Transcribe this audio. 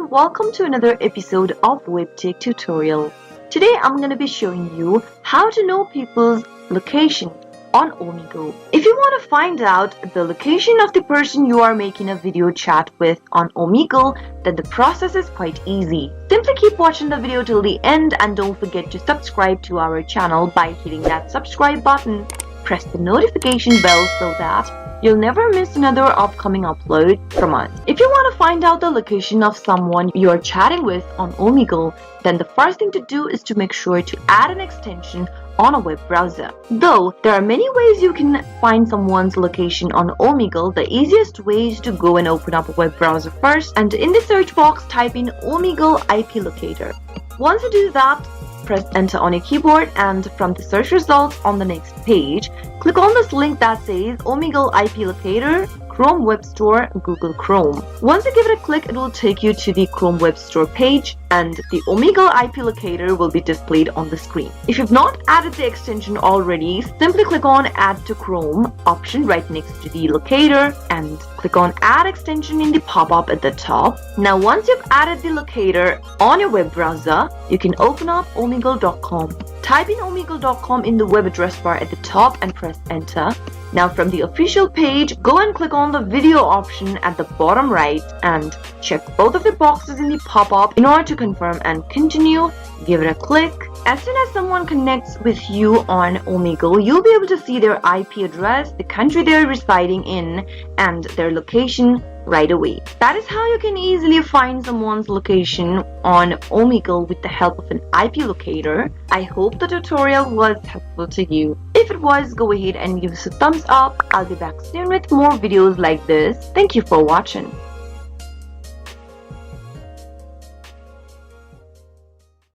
everyone, welcome to another episode of Webtech Tutorial. Today I'm going to be showing you how to know people's location on Omegle. If you want to find out the location of the person you are making a video chat with on Omegle, then the process is quite easy. Simply keep watching the video till the end and don't forget to subscribe to our channel by hitting that subscribe button. Press the notification bell so that you'll never miss another upcoming upload from us. If you want to find out the location of someone you're chatting with on Omegle, then the first thing to do is to make sure to add an extension on a web browser. Though there are many ways you can find someone's location on Omegle, the easiest way is to go and open up a web browser first and in the search box type in Omegle IP locator. Once you do that, press enter on your keyboard and from the search results on the next page, click on this link that says Omegle IP locator, Chrome Web Store, Google Chrome. Once you give it a click, it will take you to the Chrome Web Store page and the Omegle IP locator will be displayed on the screen. If you've not added the extension already, simply click on Add to Chrome option right next to the locator and click on Add extension in the pop-up at the top. Now once you've added the locator on your web browser, you can open up omegle.com. Type in omegle.com in the web address bar at the top and press enter. Now from the official page, go and click on the video option at the bottom right and check both of the boxes in the pop-up in order to confirm and continue. Give it a click. As soon as someone connects with you on Omegle, you'll be able to see their IP address, the country they're residing in, and their location right away. That is how you can easily find someone's location on Omegle with the help of an IP locator. I hope the tutorial was helpful to you. If it was, go ahead and give us a thumbs up. I'll be back soon with more videos like this. Thank you for watching.